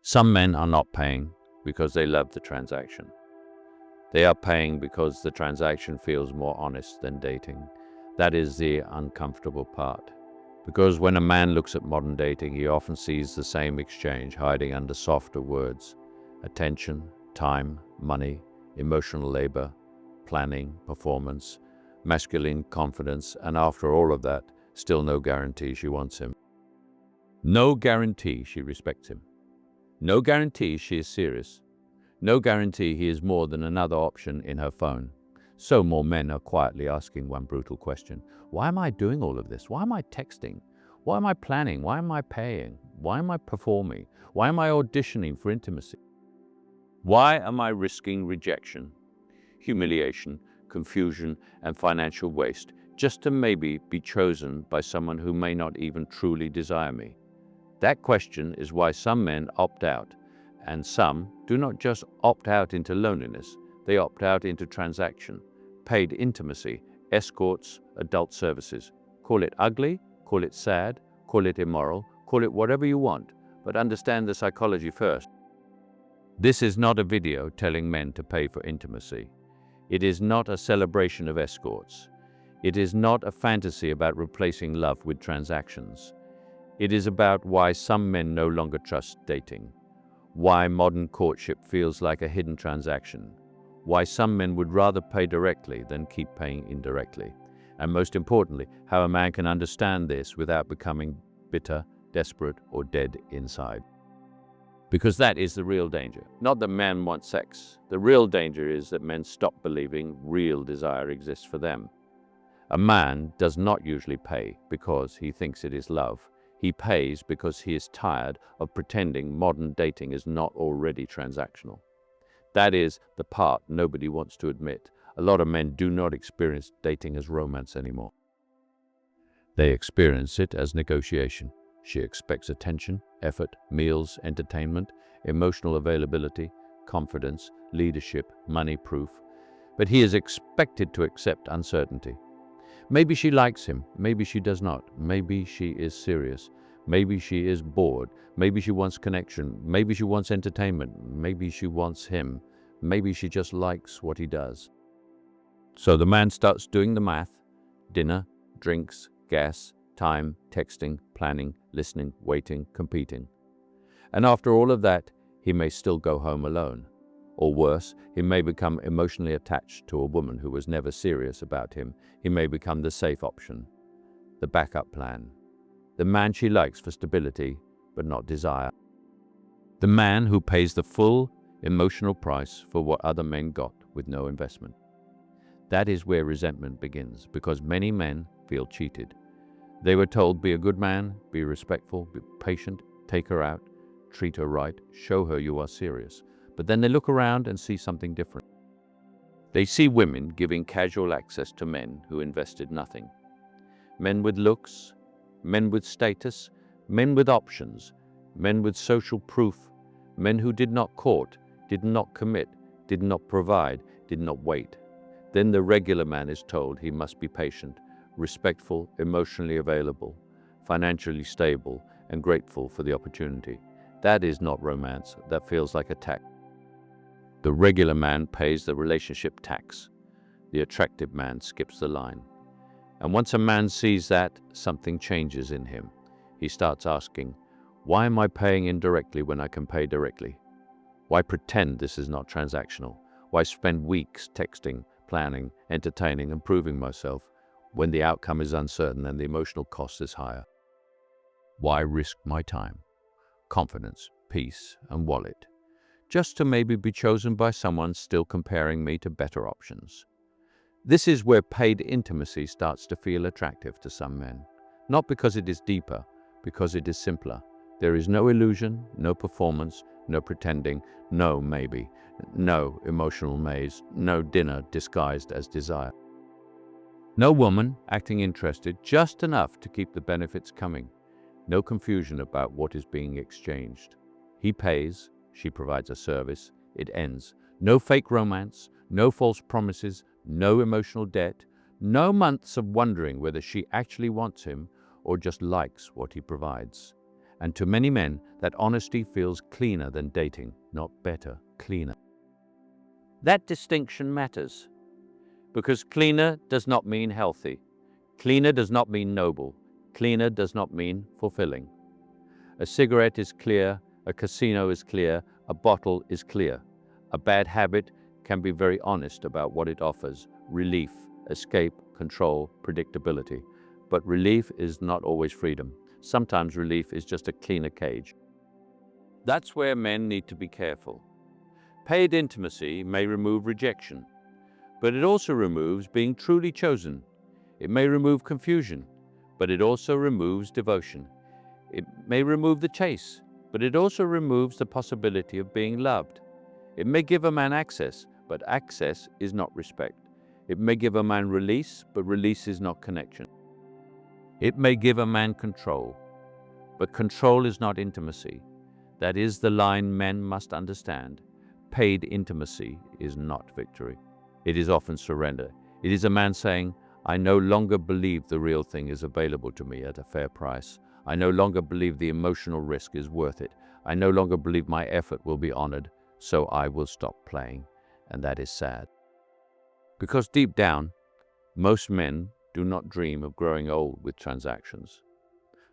Some men are not paying because they love the transaction. They are paying because the transaction feels more honest than dating. That is the uncomfortable part. Because when a man looks at modern dating, he often sees the same exchange hiding under softer words: attention, time, money, emotional labor, planning, performance, masculine confidence, and after all of that, still no guarantee she wants him. No guarantee she respects him. No guarantee she is serious. No guarantee he is more than another option in her phone. So more men are quietly asking one brutal question: why am I doing all of this? Why am I texting? Why am I planning? Why am I paying? Why am I performing? Why am I auditioning for intimacy? Why am I risking rejection, humiliation, confusion, and financial waste just to maybe be chosen by someone who may not even truly desire me? That question is why some men opt out, and some do not just opt out into loneliness, they opt out into transaction, paid intimacy, escorts, adult services. Call it ugly, call it sad, call it immoral, call it whatever you want, but understand the psychology first. This is not a video telling men to pay for intimacy. It is not a celebration of escorts. It is not a fantasy about replacing love with transactions. It is about why some men no longer trust dating, why modern courtship feels like a hidden transaction, why some men would rather pay directly than keep paying indirectly, and most importantly, how a man can understand this without becoming bitter, desperate, or dead inside. Because that is the real danger. Not that men want sex. The real danger is that men stop believing real desire exists for them. A man does not usually pay because he thinks it is love. He pays because he is tired of pretending modern dating is not already transactional. That is the part nobody wants to admit. A lot of men do not experience dating as romance anymore. They experience it as negotiation. She expects attention, effort, meals, entertainment, emotional availability, confidence, leadership, money, proof. But he is expected to accept uncertainty. Maybe she likes him, maybe she does not. Maybe she is serious. Maybe she is bored. Maybe she wants connection. Maybe she wants entertainment. Maybe she wants him. Maybe she just likes what he does. So the man starts doing the math: dinner, drinks, gas, time, texting, planning, listening, waiting, competing. And after all of that, he may still go home alone. Or worse, he may become emotionally attached to a woman who was never serious about him. He may become the safe option, the backup plan, the man she likes for stability, but not desire. The man who pays the full emotional price for what other men got with no investment. That is where resentment begins, because many men feel cheated. They were told, be a good man, be respectful, be patient, take her out, treat her right, show her you are serious. But then they look around and see something different. They see women giving casual access to men who invested nothing. Men with looks, men with status, men with options, men with social proof, men who did not court, did not commit, did not provide, did not wait. Then the regular man is told he must be patient, respectful, emotionally available, financially stable, and grateful for the opportunity. That is not romance. That feels like a tax. The regular man pays the relationship tax. The attractive man skips the line. And once a man sees that, something changes in him. He starts asking, why am I paying indirectly when I can pay directly? Why pretend this is not transactional? Why spend weeks texting, planning, entertaining, and proving myself when the outcome is uncertain and the emotional cost is higher? Why risk my time, confidence, peace, and wallet, just to maybe be chosen by someone still comparing me to better options? This is where paid intimacy starts to feel attractive to some men. Not because it is deeper, because it is simpler. There is no illusion, no performance, no pretending, no maybe, no emotional maze, no dinner disguised as desire. No woman acting interested just enough to keep the benefits coming. No confusion about what is being exchanged. He pays, she provides a service, it ends. No fake romance, no false promises, no emotional debt, no months of wondering whether she actually wants him or just likes what he provides. And to many men, that honesty feels cleaner than dating, not better, cleaner. That distinction matters, because cleaner does not mean healthy. Cleaner does not mean noble. Cleaner does not mean fulfilling. A cigarette is clear, a casino is clear, a bottle is clear. A bad habit can be very honest about what it offers: relief, escape, control, predictability. But relief is not always freedom. Sometimes relief is just a cleaner cage. That's where men need to be careful. Paid intimacy may remove rejection, but it also removes being truly chosen. It may remove confusion, but it also removes devotion. It may remove the chase, but it also removes the possibility of being loved. It may give a man access, but access is not respect. It may give a man release, but release is not connection. It may give a man control, but control is not intimacy. That is the line men must understand. Paid intimacy is not victory. It is often surrender. It is a man saying, I no longer believe the real thing is available to me at a fair price. I no longer believe the emotional risk is worth it. I no longer believe my effort will be honored, so I will stop playing. And that is sad. Because deep down, most men do not dream of growing old with transactions.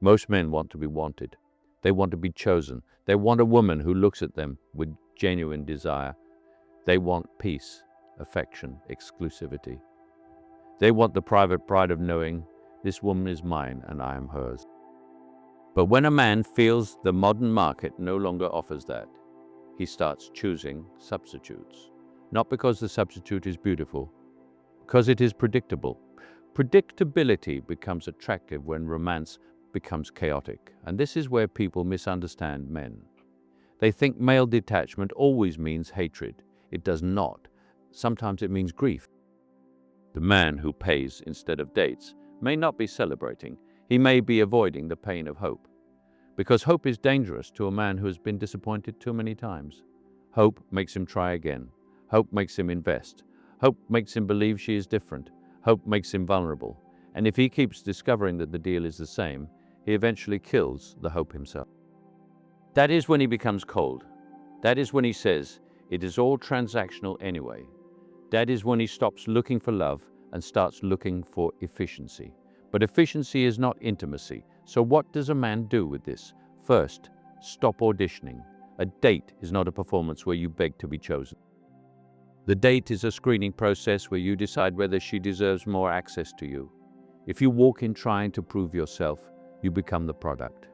Most men want to be wanted. They want to be chosen. They want a woman who looks at them with genuine desire. They want peace, affection, exclusivity. They want the private pride of knowing, this woman is mine and I am hers. But when a man feels the modern market no longer offers that, he starts choosing substitutes. Not because the substitute is beautiful, because it is predictable. Predictability becomes attractive when romance becomes chaotic, and this is where people misunderstand men. They think male detachment always means hatred. It does not. Sometimes it means grief. The man who pays instead of dates may not be celebrating. He may be avoiding the pain of hope. Because hope is dangerous to a man who has been disappointed too many times. Hope makes him try again. Hope makes him invest. Hope makes him believe she is different. Hope makes him vulnerable. And if he keeps discovering that the deal is the same, he eventually kills the hope himself. That is when he becomes cold. That is when he says, it is all transactional anyway. That is when he stops looking for love and starts looking for efficiency. But efficiency is not intimacy. So what does a man do with this? First, stop auditioning. A date is not a performance where you beg to be chosen. The date is a screening process where you decide whether she deserves more access to you. If you walk in trying to prove yourself, you become the product.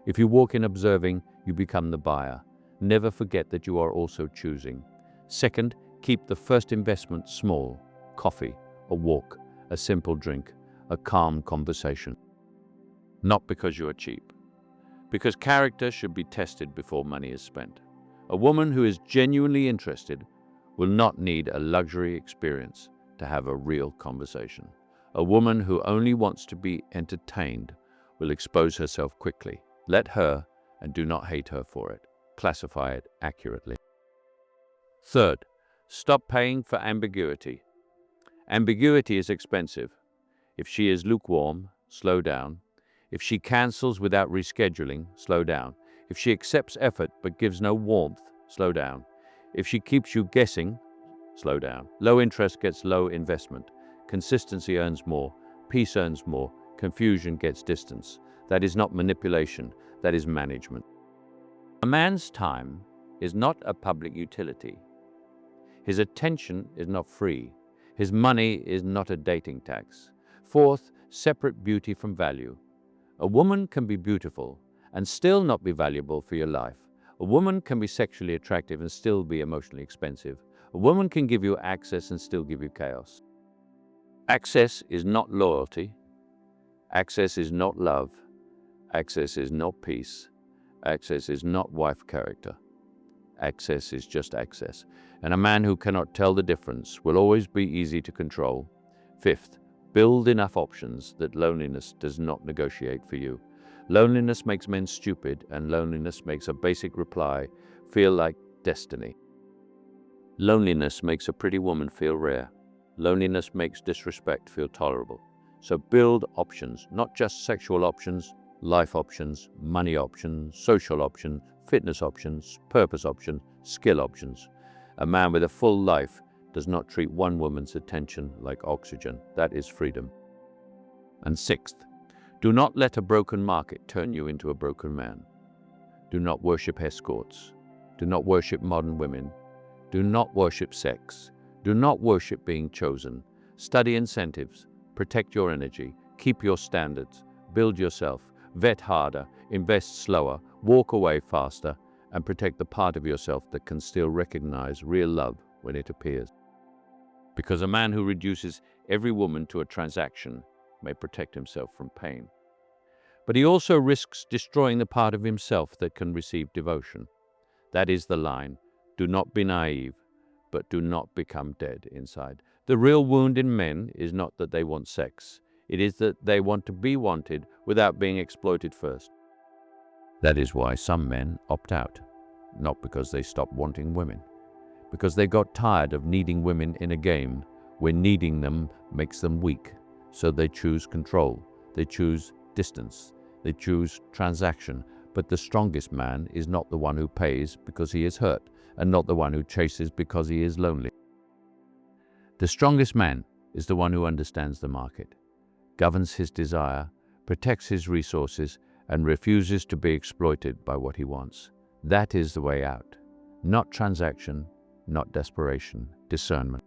If you walk in observing, you become the buyer. Never forget that you are also choosing. Second, keep the first investment small. Coffee, a walk, a simple drink, a calm conversation. Not because you are cheap. Because character should be tested before money is spent. A woman who is genuinely interested will not need a luxury experience to have a real conversation. A woman who only wants to be entertained will expose herself quickly. Let her, and do not hate her for it. Classify it accurately. Third, stop paying for ambiguity. Ambiguity is expensive. If she is lukewarm, slow down. If she cancels without rescheduling, slow down. If she accepts effort but gives no warmth, slow down. If she keeps you guessing, slow down. Low interest gets low investment. Consistency earns more. Peace earns more. Confusion gets distance. That is not manipulation. That is management. A man's time is not a public utility. His attention is not free. His money is not a dating tax. Fourth, separate beauty from value. A woman can be beautiful and still not be valuable for your life. A woman can be sexually attractive and still be emotionally expensive. A woman can give you access and still give you chaos. Access is not loyalty. Access is not love. Access is not peace. Access is not wife character. Access is just access. And a man who cannot tell the difference will always be easy to control. Fifth, build enough options that loneliness does not negotiate for you. Loneliness makes men stupid, and loneliness makes a basic reply feel like destiny. Loneliness makes a pretty woman feel rare. Loneliness makes disrespect feel tolerable. So build options, not just sexual options, life options, money options, social options, fitness options, purpose options, skill options. A man with a full life does not treat one woman's attention like oxygen. That is freedom. And sixth, do not let a broken market turn you into a broken man. Do not worship escorts. Do not worship modern women. Do not worship sex. Do not worship being chosen. Study incentives. Protect your energy. Keep your standards. Build yourself. Vet harder. Invest slower. Walk away faster. And protect the part of yourself that can still recognize real love when it appears. Because a man who reduces every woman to a transaction may protect himself from pain. But he also risks destroying the part of himself that can receive devotion. That is the line. Do not be naive, but do not become dead inside. The real wound in men is not that they want sex. It is that they want to be wanted without being exploited first. That is why some men opt out, not because they stopped wanting women, because they got tired of needing women in a game where needing them makes them weak. So they choose control, they choose distance, they choose transaction. But the strongest man is not the one who pays because he is hurt, and not the one who chases because he is lonely. The strongest man is the one who understands the market, governs his desire, protects his resources, and refuses to be exploited by what he wants. That is the way out. Not transaction, not desperation, discernment.